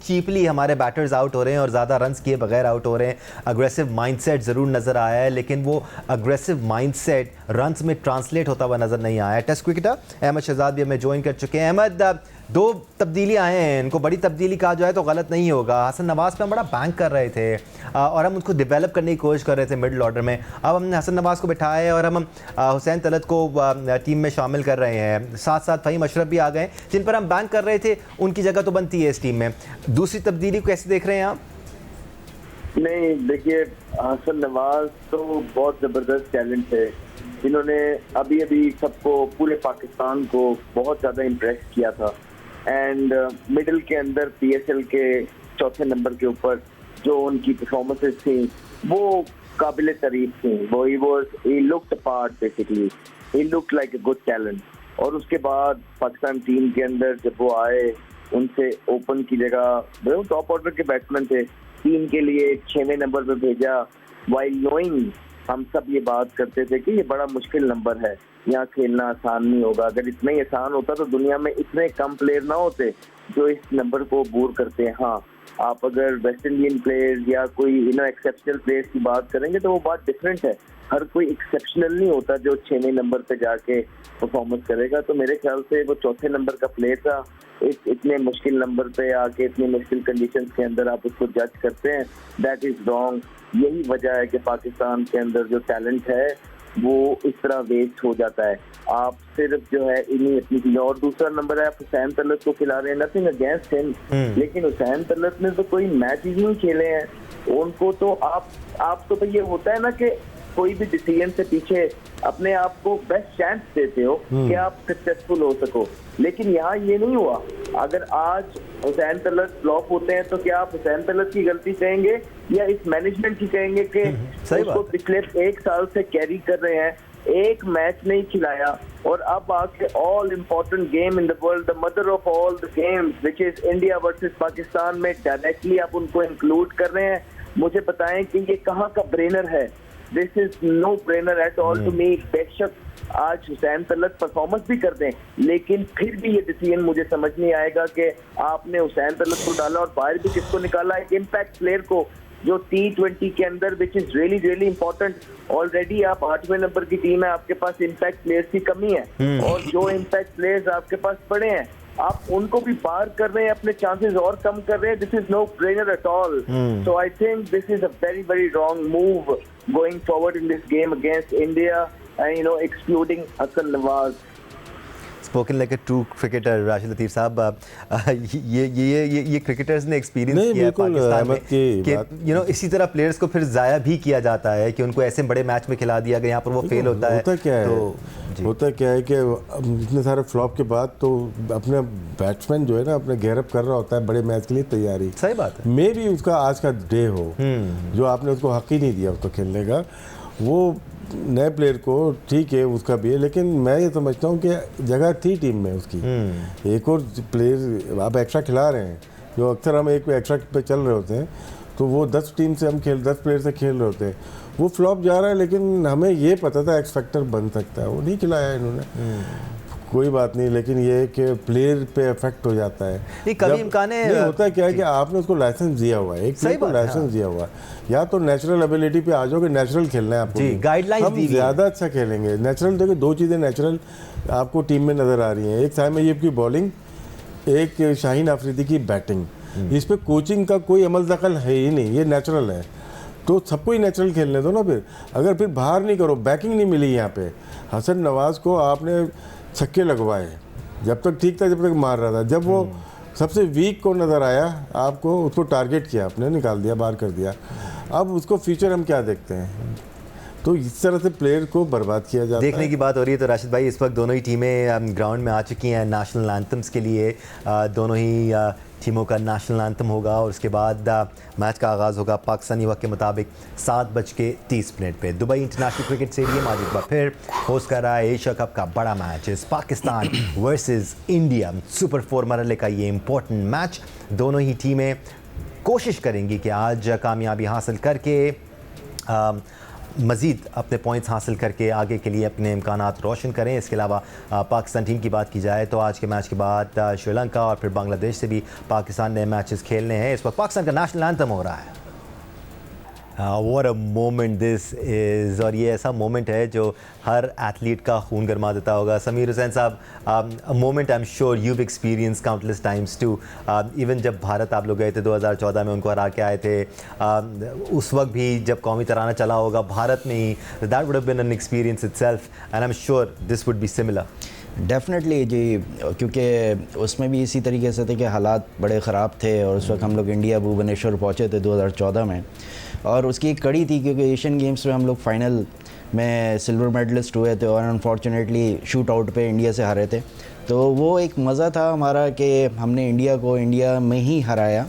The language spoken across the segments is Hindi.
चीपली हमारे बैटर्स आउट हो रहे हैं और ज़्यादा रन्स किए बगैर आउट हो रहे हैं। अग्रेसिव माइंडसेट ज़रूर नज़र आया है, लेकिन वो अग्रेसिव माइंडसेट रन्स में ट्रांसलेट होता हुआ नज़र नहीं आया। टेस्ट क्रिकेटर अहमद शहजाद भी हमें ज्वाइन कर चुके हैं। अहमद, 2 तब्दीली आए हैं, इनको बड़ी तब्दीली कहा जाए तो गलत नहीं होगा। हसन नवाज़ पे हम बड़ा बैंक कर रहे थे और हम उसको डेवलप करने की कोशिश कर रहे थे मिडिल ऑर्डर में। अब हमने हसन नवाज़ को बिठाया है और हम हुसैन तलत को टीम में शामिल कर रहे हैं। साथ साथ फ़हीम अशरफ भी आ गए, जिन पर हम बैंक कर रहे थे उनकी जगह तो बनती है इस टीम में। दूसरी तब्दीली को कैसे देख रहे हैं आप? नहीं, देखिए, हसन नवाज तो बहुत ज़बरदस्त टैलेंट है। इन्होंने अभी अभी सबको, पूरे पाकिस्तान को बहुत ज़्यादा इम्प्रेस किया था। एंड मिडिल के अंदर PSL के चौथे नंबर के ऊपर जो उनकी परफॉर्मेंसेस थी वो काबिल तारीफ थी। वो he looked apart, basically he looked like a good talent. और उसके बाद पाकिस्तान टीम के अंदर जब वो आए, उनसे ओपन की जगह, वो टॉप ऑर्डर के बैट्समैन थे, टीम के लिए 6वें नंबर पर भेजा। वाइल नोइंग, हम सब ये बात करते थे कि ये बड़ा मुश्किल नंबर है, यहाँ खेलना आसान नहीं होगा। अगर इतना ही आसान होता तो दुनिया में इतने कम प्लेयर ना होते जो इस नंबर को बोर करते हैं। हाँ, आप अगर वेस्ट इंडियन प्लेयर्स या कोई एक्सेप्शनल प्लेयर्स की बात करेंगे तो वो बात डिफरेंट है। हर कोई एक्सेप्शनल नहीं होता जो 6वें नंबर पे जाके परफॉर्मेंस करेगा। तो मेरे ख्याल से वो चौथे नंबर का प्लेयर था। इतने मुश्किल नंबर पे आके, इतनी मुश्किल कंडीशंस के अंदर आप उसको जज करते हैं, दैट इज रॉन्ग। यही वजह है कि पाकिस्तान के अंदर जो टैलेंट है वो इस तरह वेस्ट हो जाता है। आप सिर्फ जो है इन्हीं अपनी चीजें। और दूसरा नंबर है, आप हुसैन तलत को खिला रहे हैं, नथिंग अगेंस्ट हिम, लेकिन हुसैन तलत ने तो कोई मैच ही नहीं खेले हैं। उनको तो आप तो ये होता है ना कि कोई भी डिसीजन से पीछे अपने आप को बेस्ट चांस देते हो कि आप सक्सेसफुल हो सको, लेकिन यहाँ ये नहीं हुआ। अगर आज हुसैन तलत फ्लॉप होते हैं तो क्या आप हुसैन तलत की गलती कहेंगे या इस मैनेजमेंट की कहेंगे कि उसको पिछले 1 साल से कैरी कर रहे हैं, एक मैच नहीं खिलाया, और अब आके all important game in the world, the mother of all the games which is India versus Pakistan में डायरेक्टली आप उनको इंक्लूड कर रहे हैं। मुझे बताएं कि ये कहाँ का ब्रेनर है? This is no brainer at all to me. बेशक आज हुसैन तलत परफॉर्मेंस भी कर दें, लेकिन फिर भी ये डिसीजन मुझे समझ नहीं आएगा कि आपने हुसैन तलत को डाला और बाहर भी किसको निकाला, एक इम्पैक्ट प्लेयर को जो T20 के अंदर which is really really important. Already आप 8वें नंबर की टीम है, आपके पास इम्पैक्ट प्लेयर्स की कमी है, और जो इम्पैक्ट प्लेयर्स आपके पास पड़े हैं आप उनको भी बाहर कर रहे हैं, अपने चांसेस और कम कर रहे हैं। This is no brainer at all. So I think this is a very very wrong move going forward in this game against India, excluding Hasan Nawaz. Spoken like a true cricketer Rashid Latif साहब, ये क्रिकेटर्स ने एक्सपीरियंस किया है पाकिस्तान में कि इसी तरह प्लेयर्स को फिर ज़ाया भी किया जाता है कि उनको ऐसे बड़े मैच में खिला दिया, अगर यहाँ पर वो फेल होता है। होता क्या है कि इतने सारे फ्लॉप के बाद तो अपने बैट्समैन जो है ना अपने गेयरअप कर रहा होता है बड़े मैच के लिए तैयारी। सही बात है। मे भी उसका आज का डे हो जो आपने उसको हक ही नहीं दिया उसको खेलने का। वो नए प्लेयर को ठीक है उसका भी है, लेकिन मैं ये समझता हूँ कि जगह थी टीम में उसकी। एक और प्लेयर आप एक्स्ट्रा खिला रहे हैं, जो अक्सर हम एक एक्स्ट्रा पे चल रहे होते हैं, तो वो 10 प्लेयर से खेल रहे होते हैं। वो फ्लॉप जा रहा है, लेकिन हमें ये पता था एक्स फैक्टर बन सकता है, वो नहीं खिलाया इन्होंने। कोई बात नहीं, लेकिन ये है कि प्लेयर पे इफेक्ट हो जाता है। ये कभी इम्कान है, नहीं होता क्या है कि आपने उसको लाइसेंस दिया हुआ है, एक प्लेयर को लाइसेंस दिया हुआ है, या तो नेचुरल एबिलिटी पे आ जाओ कि नेचुरल खेलना है आपको, गाइडलाइंस हम ज़्यादा अच्छा खेलेंगे। नेचुरल देखिए, 2 चीज़ें नेचुरल आपको टीम में नज़र आ रही हैं, एक साइम अय्यूब की बॉलिंग, एक शाहीन आफरीदी की बैटिंग। इस पर कोचिंग का कोई अमल दखल है ही नहीं, ये नेचुरल है, तो सबको ही नेचुरल खेलने दो ना। फिर अगर फिर बाहर नहीं करो, बैकिंग नहीं मिली यहाँ पे। हसन नवाज़ को आपने छक्के लगवाए, जब तक ठीक था, जब तक मार रहा था, जब वो सबसे वीक को नज़र आया आपको, उसको टारगेट किया आपने, निकाल दिया, बाहर कर दिया। अब उसको फ्यूचर हम क्या देखते हैं? तो इस तरह से प्लेयर को बर्बाद किया जाता है। देखने की बात हो रही है तो राशिद भाई, इस वक्त दोनों ही टीमें ग्राउंड में आ चुकी हैं नेशनल एंथम्स के लिए। दोनों ही टीमों का नेशनल एंथम होगा और उसके बाद मैच का आगाज़ होगा पाकिस्तानी वक्त के मुताबिक 7:30 पे। दुबई इंटरनेशनल क्रिकेट स्टेडियम आज एक बार फिर होस्ट कर रहा है एशिया कप का बड़ा match, Pakistan versus India. Super 4 मरहले का ये इम्पोर्टेंट मैच, दोनों ही टीमें कोशिश करेंगी कि आज कामयाबी हासिल करके मज़ीद अपने पॉइंट्स हासिल करके आगे के लिए अपने इम्कानात रोशन करें। इसके अलावा पाकिस्तान टीम की बात की जाए तो आज के मैच के बाद श्रीलंका और फिर बांग्लादेश से भी पाकिस्तान ने मैचेस खेलने हैं। इस वक्त पाकिस्तान का नेशनल एंथम हो रहा है। What a moment this is, और ये ऐसा मोमेंट है जो हर एथलीट का खून गरमा देता होगा। समीर हुसैन साहब, a moment I am sure you experience countless times too. Even जब भारत आप लोग गए थे 2014 में, उनको हरा के आए थे, उस वक्त भी जब कौमी तराना चला होगा भारत में ही, that would have been an experience itself and I am sure this would be similar. Definitely जी, क्योंकि उसमें भी इसी तरीके से थे कि हालात बड़े ख़राब थे और उस वक्त हम लोग इंडिया भुवनेश्वर पहुँचे थे 2014 में, और उसकी एक कड़ी थी क्योंकि एशियन गेम्स में हम लोग फाइनल में सिल्वर मेडलिस्ट हुए थे और अनफॉर्चुनेटली शूट आउट पे इंडिया से हारे थे। तो वो एक मज़ा था हमारा कि हमने इंडिया को इंडिया में ही हराया,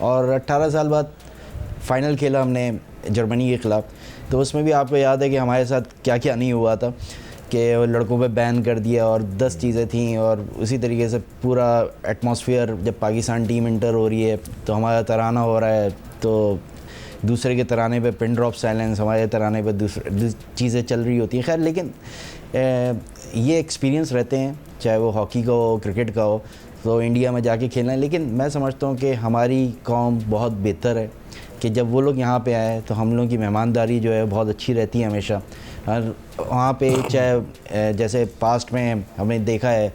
और 18 साल बाद फ़ाइनल खेला हमने जर्मनी के ख़िलाफ़। तो उसमें भी आपको याद है कि हमारे साथ क्या क्या नहीं हुआ था, कि लड़कों पे बैन कर दिया और 10 चीज़ें थीं, और उसी तरीके से पूरा एटमॉस्फेयर, जब पाकिस्तान टीम इंटर हो रही है तो हमारा तराना हो रहा है तो दूसरे के तराने पे पिन ड्रॉप साइलेंस, हमारे तराने पे दूसरी चीज़ें चल रही होती हैं। खैर, लेकिन ये एक्सपीरियंस रहते हैं, चाहे वो हॉकी का हो, क्रिकेट का हो, तो इंडिया में जाके खेलना है। लेकिन मैं समझता हूँ कि हमारी कौम बहुत बेहतर है कि जब वो लोग यहाँ पे आए तो हम लोगों की मेहमानदारी जो है बहुत अच्छी रहती है हमेशा। और वहाँ पे चाहे जैसे पास्ट में हमने देखा है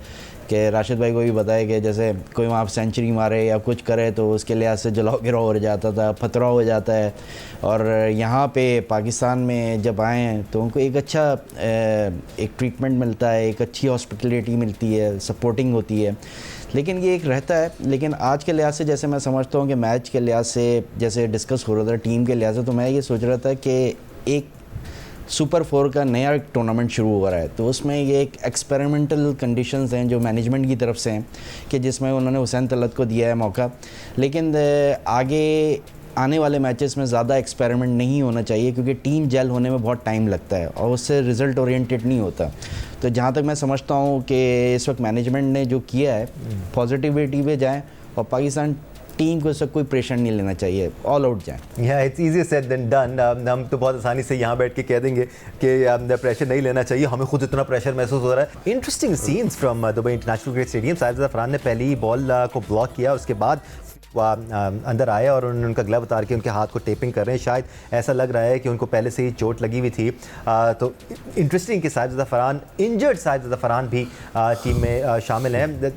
कि राशिद भाई को भी बताया कि जैसे कोई वहाँ सेंचुरी मारे या कुछ करे तो उसके लिहाज से जलाओ गिराव हो जाता था, फतरा हो जाता है। और यहाँ पे पाकिस्तान में जब आए हैं तो उनको एक अच्छा एक ट्रीटमेंट मिलता है, एक अच्छी हॉस्पिटलिटी मिलती है, सपोर्टिंग होती है। लेकिन ये एक रहता है। लेकिन आज के लिहाज से जैसे मैं समझता हूँ कि मैच के लिहाज से जैसे डिस्कस हो रहा था टीम के लिहाज से, तो मैं ये सोच रहा था कि एक सुपर 4 का नया एक टूर्नामेंट शुरू हो रहा है, तो उसमें ये एक एक्सपेरिमेंटल कंडीशंस हैं जो मैनेजमेंट की तरफ से हैं कि जिसमें उन्होंने हुसैन तलत को दिया है मौका। लेकिन आगे आने वाले मैचेस में ज़्यादा एक्सपेरिमेंट नहीं होना चाहिए क्योंकि टीम जेल होने में बहुत टाइम लगता है और उससे रिज़ल्ट ओरिएंटेड नहीं होता। तो जहाँ तक मैं समझता हूँ कि इस वक्त मैनेजमेंट ने जो किया है पॉजिटिविटी पे जाएँ और पाकिस्तान टीम को इससे कोई प्रेशर नहीं लेना चाहिए, ऑल आउट जाए। या it's easy said then done. हम तो बहुत आसानी से यहाँ बैठ के कह देंगे कि प्रेशर नहीं लेना चाहिए, हमें खुद इतना प्रेशर महसूस हो रहा है। Interesting scenes from Dubai International Cricket Stadium. साहिब ज़फ़रान ने पहली ही बॉल को ब्लॉक किया, उसके बाद अंदर आए और उन्होंने उनका ग्लव उतार के उनके हाथ को टेपिंग कर रहे हैं। शायद ऐसा लग रहा है कि उनको पहले से ही चोट लगी हुई थी। तो इंटरेस्टिंग कि साहिब ज़फ़रान, इंजर्ड साहिब ज़फ़रान भी टीम में शामिल हैं।